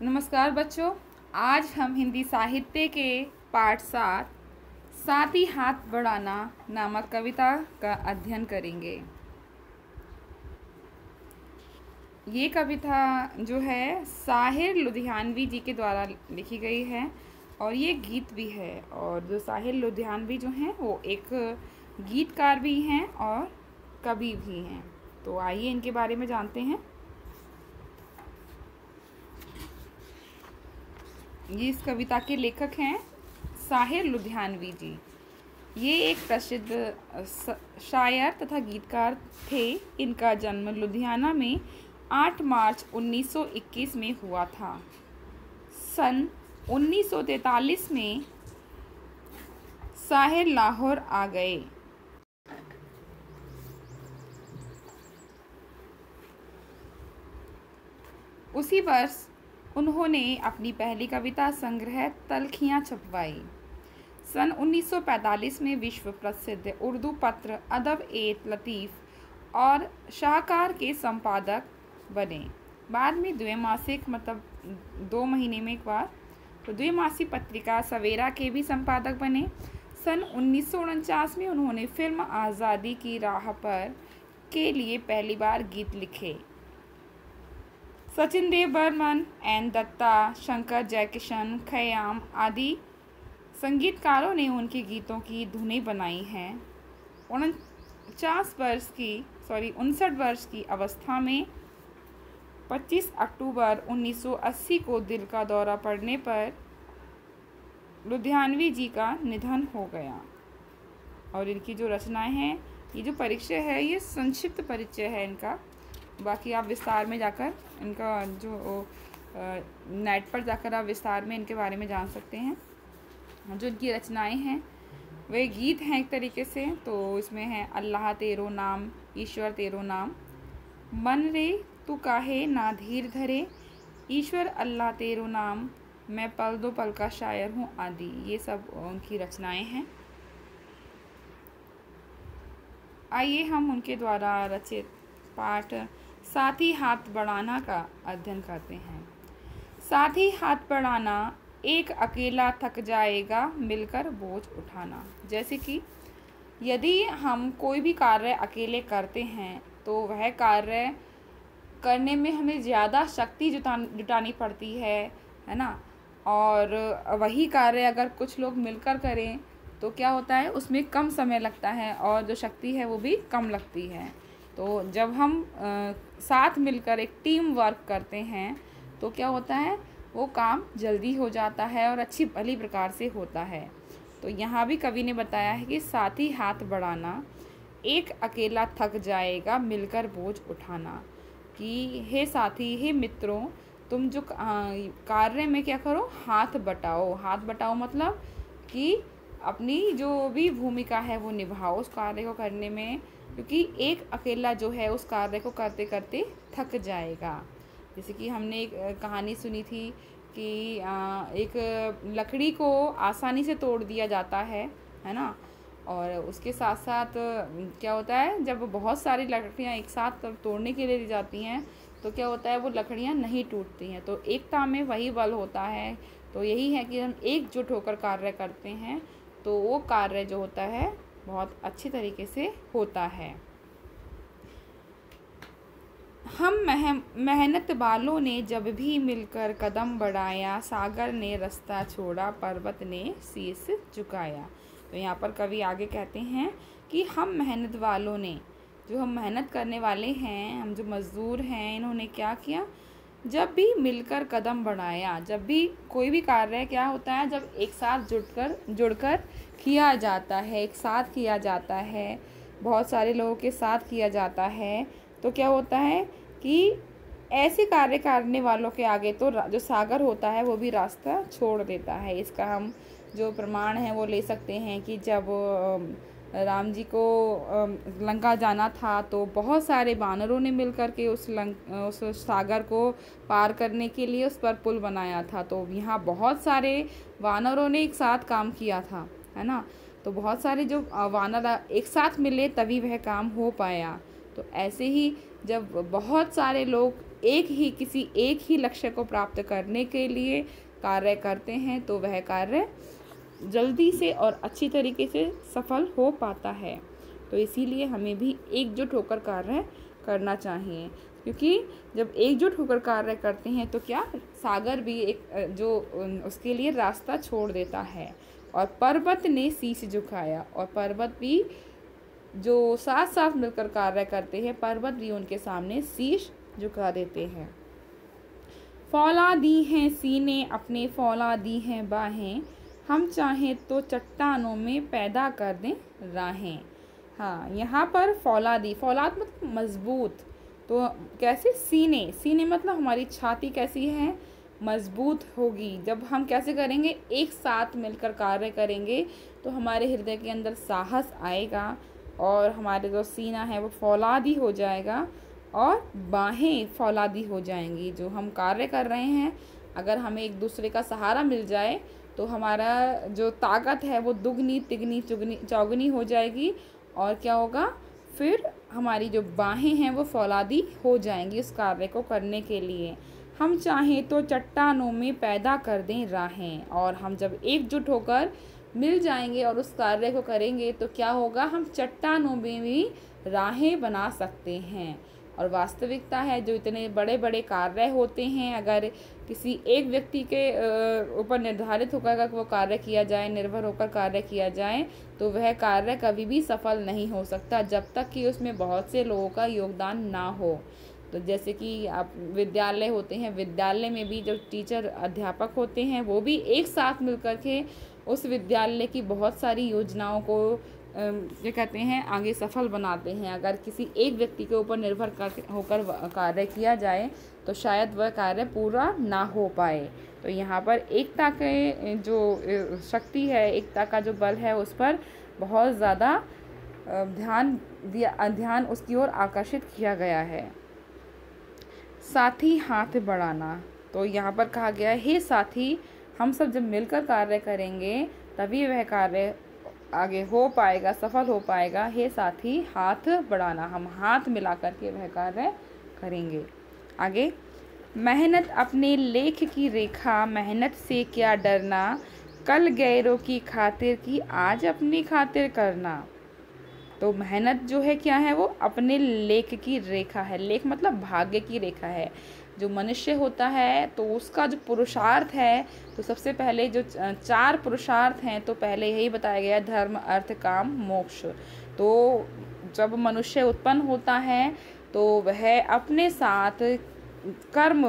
नमस्कार बच्चों। आज हम हिंदी साहित्य के पाठ 7 साथ ही हाथ बढ़ाना नामक कविता का अध्ययन करेंगे। ये कविता जो है साहिर लुधियानवी जी के द्वारा लिखी गई है और ये गीत भी है। और जो साहिर लुधियानवी जो हैं वो एक गीतकार भी हैं और कवि भी हैं। तो आइए इनके बारे में जानते हैं। ये इस कविता के लेखक हैं साहिर लुधियानवी जी। ये एक प्रसिद्ध शायर तथा गीतकार थे। इनका जन्म लुधियाना में 8 मार्च 1921 में हुआ था। सन 1943 में साहिर लाहौर आ गए। उसी वर्ष उन्होंने अपनी पहली कविता संग्रह तलखियाँ छपवाई। सन 1945 में विश्व प्रसिद्ध उर्दू पत्र अदब-ए-लतीफ़ और शाहकार के संपादक बने। बाद में द्विमासिक मतलब 2 महीने में एक बार तो द्विमासिक पत्रिका सवेरा के भी संपादक बने। सन 1949 में उन्होंने फिल्म आज़ादी की राह पर के लिए पहली बार गीत लिखे। सचिन देव बर्मन, एन दत्ता, शंकर जयकिशन, खयाम आदि संगीतकारों ने उनके गीतों की धुनें बनाई हैं। 59 वर्ष की अवस्था में 25 अक्टूबर 1980 को दिल का दौरा पड़ने पर लुधियानवी जी का निधन हो गया। और इनकी जो रचनाएं हैं, ये जो परिचय है, ये संक्षिप्त परिचय है इनका। बाकी आप विस्तार में जाकर इनका जो नेट पर जाकर आप विस्तार में इनके बारे में जान सकते हैं। जो इनकी रचनाएं हैं वे गीत हैं एक तरीके से। तो इसमें है अल्लाह तेरो नाम, ईश्वर तेरो नाम, मन रे तू काहे ना धीर धरे, ईश्वर अल्लाह तेरो नाम, मैं पल दो पल का शायर हूँ आदि। ये सब उनकी रचनाएं हैं। आइए हम उनके द्वारा रचित पाठ साथ ही हाथ बढ़ाना का अध्ययन करते हैं। साथ ही हाथ बढ़ाना, एक अकेला थक जाएगा मिलकर बोझ उठाना। जैसे कि यदि हम कोई भी कार्य अकेले करते हैं तो वह कार्य करने में हमें ज़्यादा शक्ति जुटानी पड़ती है ना। और वही कार्य अगर कुछ लोग मिलकर करें तो क्या होता है, उसमें कम समय लगता है और जो शक्ति है वो भी कम लगती है। तो जब हम साथ मिलकर एक टीम वर्क करते हैं तो क्या होता है, वो काम जल्दी हो जाता है और अच्छी भली प्रकार से होता है। तो यहाँ भी कवि ने बताया है कि साथ ही हाथ बढ़ाना, एक अकेला थक जाएगा मिलकर बोझ उठाना। कि हे साथी, हे मित्रों, तुम जो कार्य में क्या करो, हाथ बटाओ। हाथ बटाओ मतलब कि अपनी जो भी भूमिका है वो निभाओ उस कार्य को करने में, क्योंकि एक अकेला जो है उस कार्य को करते करते थक जाएगा। जैसे कि हमने एक कहानी सुनी थी कि एक लकड़ी को आसानी से तोड़ दिया जाता है ना। और उसके साथ साथ क्या होता है, जब बहुत सारी लकड़ियाँ एक साथ तोड़ने के लिए दी जाती हैं तो क्या होता है, वो लकड़ियाँ नहीं टूटती हैं। तो एकता में वही बल होता है। तो यही है कि हम एकजुट होकर कार्य करते हैं तो वो कार्य जो होता है बहुत अच्छी तरीके से होता है। हम मेहनत वालों ने जब भी मिलकर कदम बढ़ाया, सागर ने रास्ता छोड़ा, पर्वत ने शीश झुकाया। तो यहाँ पर कवि आगे कहते हैं कि हम मेहनत वालों ने, जो हम मेहनत करने वाले हैं, हम जो मज़दूर हैं, इन्होंने क्या किया, जब भी मिलकर कदम बढ़ाया। जब भी कोई भी कार्य क्या होता है, जब एक साथ जुड़कर किया जाता है, एक साथ किया जाता है, बहुत सारे लोगों के साथ किया जाता है, तो क्या होता है कि ऐसे कार्य करने वालों के आगे तो जो सागर होता है वो भी रास्ता छोड़ देता है। इसका हम जो प्रमाण है वो ले सकते हैं कि जब राम जी को लंका जाना था तो बहुत सारे वानरों ने मिलकर के उस सागर को पार करने के लिए उस पर पुल बनाया था। तो यहाँ बहुत सारे वानरों ने एक साथ काम किया था, है ना। तो बहुत सारे जो वानर एक साथ मिले तभी वह काम हो पाया। तो ऐसे ही जब बहुत सारे लोग किसी एक ही लक्ष्य को प्राप्त करने के लिए कार्य करते हैं तो वह कार्य जल्दी से और अच्छी तरीके से सफल हो पाता है। तो इसीलिए हमें भी एकजुट होकर कार्य करना चाहिए, क्योंकि जब एकजुट होकर कार्य करते हैं तो क्या सागर भी उसके लिए रास्ता छोड़ देता है। और पर्वत ने शीश झुकाया, और पर्वत भी जो साथ साथ मिलकर कार्य करते हैं, पर्वत भी उनके सामने शीश झुका देते हैं। फौला दी हैं सीने अपने, फौला दी हैं बाहें, हम चाहें तो चट्टानों में पैदा कर दें राहें। हाँ, यहाँ पर फौलाद मतलब मजबूत। तो कैसे? सीने मतलब हमारी छाती कैसी है? मजबूत होगी। जब हम कैसे करेंगे? एक साथ मिलकर कार्य करेंगे तो हमारे हृदय के अंदर साहस आएगा और हमारे जो सीना है वो फौलादी हो जाएगा और बाहें फौलादी हो जाएंगी। जो हम कार्य कर रहे हैं, अगर हमें एक दूसरे का सहारा मिल जाए तो हमारा जो ताकत है वो दुगनी तिगनी चौगुनी हो जाएगी। और क्या होगा? फिर हमारी जो बाहें हैं वो फौलादी हो जाएंगी उस कार्य को करने के लिए। हम चाहें तो चट्टानों में पैदा कर दें राहें। और हम जब एकजुट होकर मिल जाएंगे और उस कार्य को करेंगे तो क्या होगा? हम चट्टानों में भी राहें बना सकते हैं। और वास्तविकता है, जो इतने बड़े बड़े कार्य होते हैं, अगर किसी एक व्यक्ति के ऊपर निर्धारित होकर वो कार्य किया जाए, निर्भर होकर कार्य किया जाए, तो वह कार्य कभी भी सफल नहीं हो सकता जब तक कि उसमें बहुत से लोगों का योगदान ना हो। तो जैसे कि आप विद्यालय होते हैं, विद्यालय में भी जो टीचर अध्यापक होते हैं वो भी एक साथ मिलकर के उस विद्यालय की बहुत सारी योजनाओं को क्या कहते हैं, आगे सफल बनाते हैं। अगर किसी एक व्यक्ति के ऊपर निर्भर होकर कार्य किया जाए तो शायद वह कार्य पूरा ना हो पाए। तो यहाँ पर एकता के जो शक्ति है, एकता का जो बल है, उस पर बहुत ज़्यादा ध्यान उसकी ओर आकर्षित किया गया है। साथी हाथ बढ़ाना, तो यहाँ पर कहा गया है, हे साथी, हम सब जब मिलकर कार्य करेंगे तभी वह कार्य आगे हो पाएगा, सफल हो पाएगा। हे साथी हाथ बढ़ाना, हम हाथ मिला करके वह कार्य करेंगे। आगे, मेहनत अपने लेख की रेखा, मेहनत से क्या डरना, कल गैरों की खातिर की आज अपनी खातिर करना। तो मेहनत जो है क्या है? वो अपने लेख की रेखा है। लेख मतलब भाग्य की रेखा है। जो मनुष्य होता है तो उसका जो पुरुषार्थ है, तो सबसे पहले जो 4 पुरुषार्थ हैं, तो पहले यही बताया गया, धर्म अर्थ काम मोक्ष। तो जब मनुष्य उत्पन्न होता है तो वह अपने साथ कर्म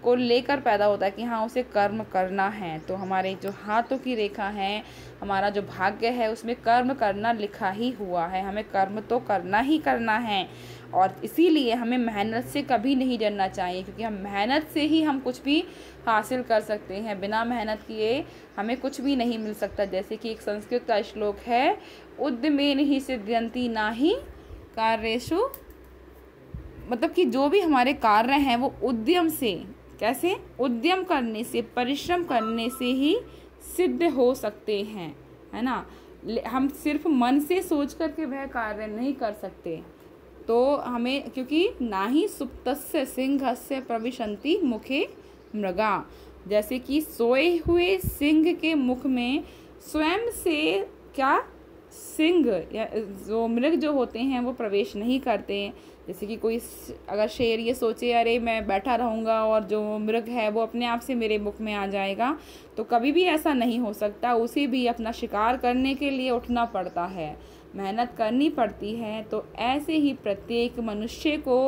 को लेकर पैदा होता है कि हाँ, उसे कर्म करना है। तो हमारे जो हाथों की रेखा है, हमारा जो भाग्य है, उसमें कर्म करना लिखा ही हुआ है। हमें कर्म तो करना ही करना है और इसीलिए हमें मेहनत से कभी नहीं डरना चाहिए, क्योंकि हम मेहनत से ही हम कुछ भी हासिल कर सकते हैं। बिना मेहनत किए हमें कुछ भी नहीं मिल सकता। जैसे कि एक संस्कृत का श्लोक है, उद्यमेन हि सिद्ध्यन्ति नाहि कार्येषु, मतलब कि जो भी हमारे कार्य हैं वो उद्यम से, कैसे? उद्यम करने से, परिश्रम करने से ही सिद्ध हो सकते हैं, है ना। हम सिर्फ मन से सोच करके वह कार्य नहीं कर सकते। तो हमें, क्योंकि ना ही सुप्तस्य सिंहस्य प्रविशन्ति मुखे मृगा, जैसे कि सोए हुए सिंह के मुख में स्वयं से क्या सिंह या जो मृग जो होते हैं वो प्रवेश नहीं करते। जैसे कि कोई अगर शेर ये सोचे, अरे मैं बैठा रहूँगा और जो मृग है वो अपने आप से मेरे मुख में आ जाएगा, तो कभी भी ऐसा नहीं हो सकता। उसे भी अपना शिकार करने के लिए उठना पड़ता है, मेहनत करनी पड़ती है। तो ऐसे ही प्रत्येक मनुष्य को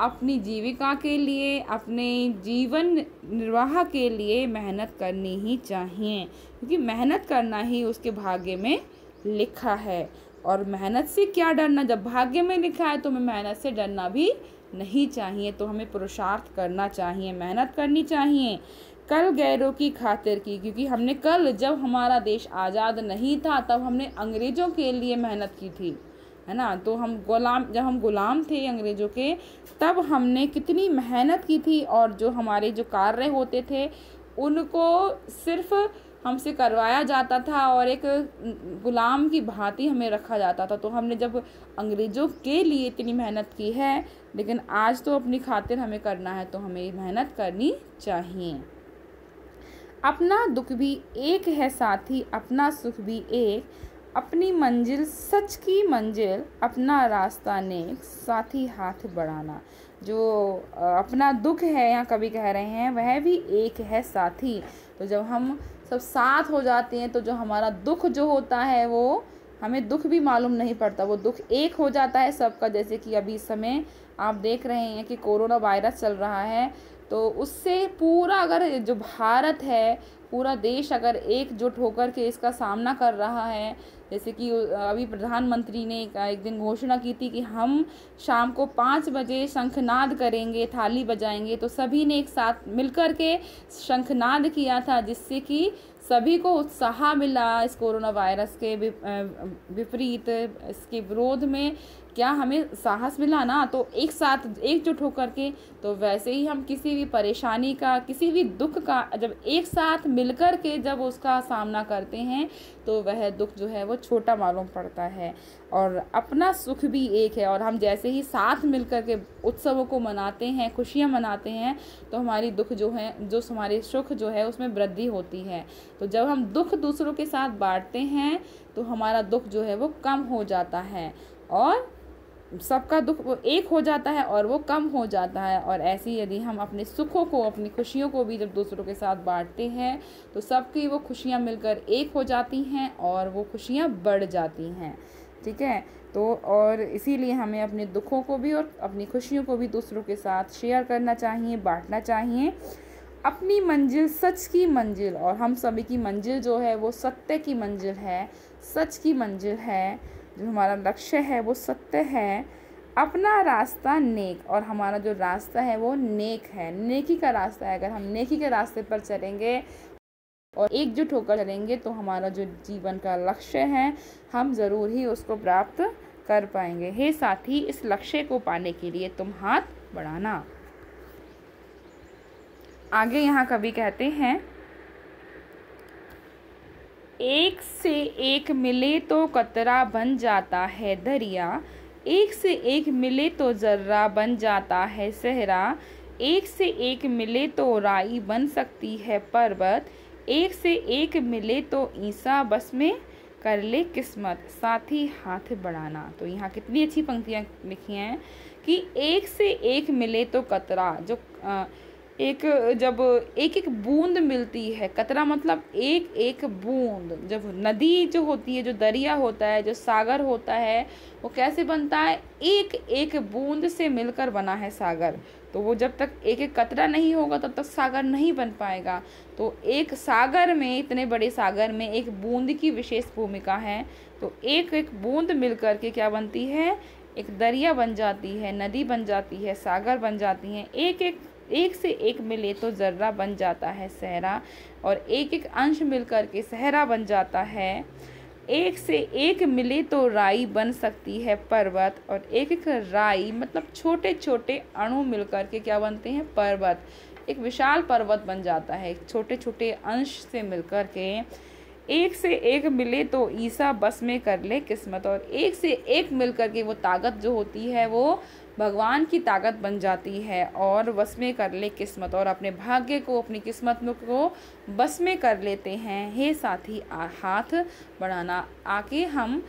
अपनी जीविका के लिए, अपने जीवन निर्वाह के लिए मेहनत करनी ही चाहिए, क्योंकि मेहनत करना ही उसके भाग्य में लिखा है। और मेहनत से क्या डरना, जब भाग्य में लिखा है तो हमें मेहनत से डरना भी नहीं चाहिए। तो हमें पुरुषार्थ करना चाहिए, मेहनत करनी चाहिए, कल गैरों की खातिर की, क्योंकि हमने कल, जब हमारा देश आज़ाद नहीं था, तब हमने अंग्रेज़ों के लिए मेहनत की थी, है ना। तो जब हम गुलाम थे अंग्रेज़ों के, तब हमने कितनी मेहनत की थी। और जो हमारे जो कार्य होते थे उनको सिर्फ हमसे करवाया जाता था और एक गुलाम की भांति हमें रखा जाता था। तो हमने जब अंग्रेज़ों के लिए इतनी मेहनत की है, लेकिन आज तो अपनी खातिर हमें करना है, तो हमें मेहनत करनी चाहिए। अपना दुख भी एक है साथी, अपना सुख भी एक, अपनी मंजिल सच की मंजिल, अपना रास्ता नेक, साथी हाथ बढ़ाना। जो अपना दुख है, यहाँ कवि कह रहे हैं, वह भी एक है साथी। तो जब हम सब साथ हो जाते हैं तो जो हमारा दुख जो होता है वो हमें दुख भी मालूम नहीं पड़ता, वो दुख एक हो जाता है सबका। जैसे कि अभी इस समय आप देख रहे हैं कि कोरोना वायरस चल रहा है, तो उससे पूरा अगर जो भारत है, पूरा देश अगर एकजुट होकर के इसका सामना कर रहा है, जैसे कि अभी प्रधानमंत्री ने एक दिन घोषणा की थी कि हम शाम को 5 बजे शंखनाद करेंगे, थाली बजाएंगे, तो सभी ने एक साथ मिलकर के शंखनाद किया था, जिससे कि सभी को उत्साह मिला इस कोरोना वायरस के विपरीत, इसके विरोध में क्या हमें साहस मिला ना, तो एक साथ एकजुट होकर के। तो वैसे ही हम किसी भी परेशानी का, किसी भी दुख का जब एक साथ मिलकर के जब उसका सामना करते हैं तो वह दुख जो है वो छोटा मालूम पड़ता है। और अपना सुख भी एक है, और हम जैसे ही साथ मिलकर के उत्सवों को मनाते हैं, खुशियाँ मनाते हैं, तो हमारी दुख जो है, जो हमारे सुख जो है उसमें वृद्धि होती है। तो जब हम दुख दूसरों के साथ बांटते हैं तो हमारा दुख जो है वो कम हो जाता है, और सबका दुख वो एक हो जाता है और वो कम हो जाता है। और ऐसे ही यदि हम अपने सुखों को, अपनी खुशियों को भी जब दूसरों के साथ बांटते हैं तो सबकी वो खुशियाँ मिलकर एक हो जाती हैं और वो खुशियाँ बढ़ जाती हैं। ठीक है, तो और इसीलिए हमें अपने दुखों को भी और अपनी खुशियों को भी दूसरों के साथ शेयर करना चाहिए, बांटना चाहिए। अपनी मंजिल सच की मंजिल, और हम सभी की मंजिल जो है वो सत्य की मंजिल है, सच की मंजिल है। जो हमारा लक्ष्य है वो सत्य है। अपना रास्ता नेक, और हमारा जो रास्ता है वो नेक है, नेकी का रास्ता है। अगर हम नेकी के रास्ते पर चलेंगे और एकजुट होकर चलेंगे तो हमारा जो जीवन का लक्ष्य है हम ज़रूर ही उसको प्राप्त कर पाएंगे। हे साथी, इस लक्ष्य को पाने के लिए तुम हाथ बढ़ाना। आगे यहाँ कवि कहते हैं, एक से एक मिले तो कतरा बन जाता है दरिया, एक से एक मिले तो जर्रा बन जाता है सहरा, एक से एक मिले तो राई बन सकती है पर्वत, एक से एक मिले तो ईसा बस में कर ले किस्मत, साथी हाथ बढ़ाना। तो यहाँ कितनी अच्छी पंक्तियाँ लिखी हैं कि एक से एक मिले तो कतरा, जो एक जब एक एक बूंद मिलती है, कतरा मतलब एक एक बूंद। जब नदी जो होती है, जो दरिया होता है, जो सागर होता है, वो कैसे बनता है? एक एक बूंद से मिलकर बना है सागर। तो वो जब तक एक एक कतरा नहीं होगा तब तक सागर नहीं बन पाएगा। तो एक सागर में, इतने बड़े सागर में एक बूंद की विशेष भूमिका है। तो एक एक बूंद मिलकर के क्या बनती है? एक दरिया बन जाती है, नदी बन जाती है, सागर बन जाती हैं। एक से एक मिले तो जर्रा बन जाता है सहरा, और एक एक अंश मिलकर के सहरा बन जाता है। एक से एक मिले तो राई बन सकती है पर्वत, और एक एक राई मतलब छोटे छोटे अणु मिलकर के क्या बनते हैं? पर्वत। एक विशाल पर्वत बन जाता है छोटे छोटे अंश से मिलकर के। एक से एक मिले तो ईसा बस में कर ले किस्मत, और एक से एक मिलकर के वो ताकत जो होती है वो भगवान की ताकत बन जाती है और बस में कर ले किस्मत, और अपने भाग्य को, अपनी किस्मत को बस में कर लेते हैं। हे साथी हाथ बढ़ाना, आके हम,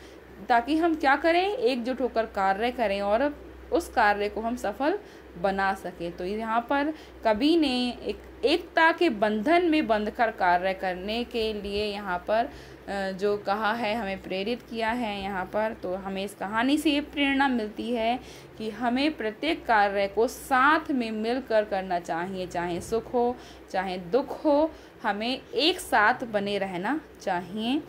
ताकि हम क्या करें? एकजुट होकर कार्य करें और उस कार्य को हम सफल बना सकें। तो यहाँ पर कवि ने एकता के बंधन में बंधकर कार्य करने के लिए यहाँ पर जो कहा है, हमें प्रेरित किया है यहाँ पर। तो हमें इस कहानी से ये प्रेरणा मिलती है कि हमें प्रत्येक कार्य को साथ में मिलकर करना चाहिए, चाहे सुख हो चाहे दुख हो, हमें एक साथ बने रहना चाहिए।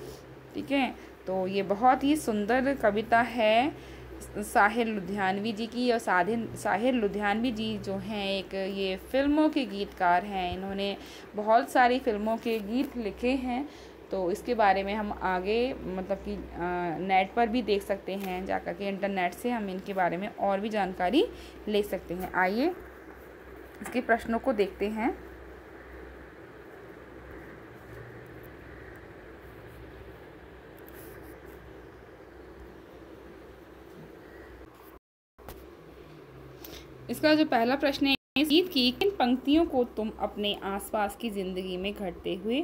ठीक है, तो ये बहुत ही सुंदर कविता है साहिर लुधियानवी जी की। और साहिर लुधियानवी जी जो हैं एक ये फिल्मों के गीतकार हैं, इन्होंने बहुत सारी फिल्मों के गीत लिखे हैं। तो इसके बारे में हम आगे मतलब कि नेट पर भी देख सकते हैं, जाकर के इंटरनेट से हम इनके बारे में और भी जानकारी ले सकते हैं। आइए इसके प्रश्नों को देखते हैं। इसका जो पहला प्रश्न है, गीत की किन पंक्तियों को तुम अपने आसपास की ज़िंदगी में घटते हुए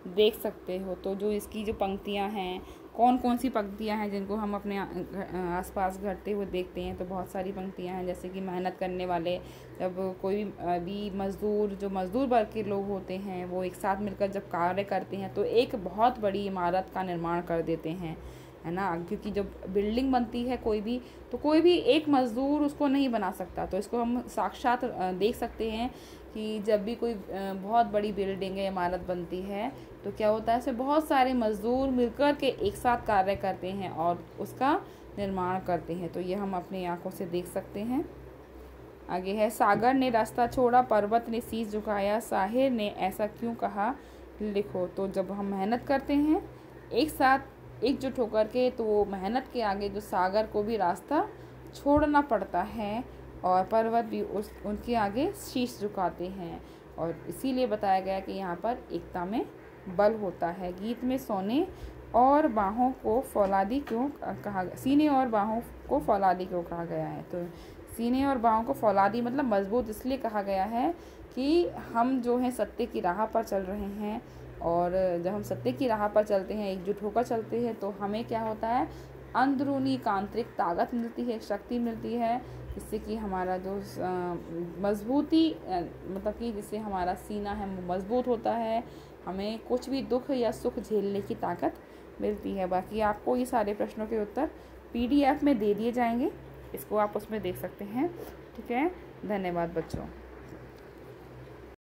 देख सकते हो। तो जो इसकी जो पंक्तियां हैं, कौन कौन सी पंक्तियां हैं जिनको हम अपने आसपास घटते हुए देखते हैं। तो बहुत सारी पंक्तियां हैं, जैसे कि मेहनत करने वाले, जब कोई भी मज़दूर, जो मज़दूर वर्ग के लोग होते हैं, वो एक साथ मिलकर जब कार्य करते हैं तो एक बहुत बड़ी इमारत का निर्माण कर देते हैं, है ना। क्योंकि जब बिल्डिंग बनती है कोई भी, तो कोई भी एक मज़दूर उसको नहीं बना सकता। तो इसको हम साक्षात देख सकते हैं कि जब भी कोई बहुत बड़ी बिल्डिंग या इमारत बनती है तो क्या होता है, इसमें बहुत सारे मज़दूर मिलकर के एक साथ कार्य करते हैं और उसका निर्माण करते हैं। तो ये हम अपनी आँखों से देख सकते हैं। आगे है, सागर ने रास्ता छोड़ा, पर्वत ने शीश झुकाया, साहिर ने ऐसा क्यों कहा, लिखो। तो जब हम मेहनत करते हैं एक साथ एकजुट होकर के, तो वो मेहनत के आगे जो सागर को भी रास्ता छोड़ना पड़ता है और पर्वत भी उनके आगे शीश झुकाते हैं। और इसीलिए बताया गया कि यहाँ पर एकता में बल होता है। गीत में सोने और बाहों को फौलादी क्यों कहा, सीने और बाहों को फौलादी क्यों कहा गया है। तो सीने और बाहों को फौलादी मतलब मजबूत इसलिए कहा गया है कि हम जो है सत्य की राह पर चल रहे हैं, और जब हम सत्य की राह पर चलते हैं, एकजुट होकर चलते हैं, तो हमें क्या होता है, अंदरूनी आंतरिक ताकत मिलती है, शक्ति मिलती है, जिससे कि हमारा जो मजबूती मतलब कि जिससे हमारा सीना है मजबूत होता है, हमें कुछ भी दुख या सुख झेलने की ताकत मिलती है। बाकी आपको ये सारे प्रश्नों के उत्तर PDF में दे दिए जाएंगे, इसको आप उसमें देख सकते हैं। ठीक है, धन्यवाद बच्चों।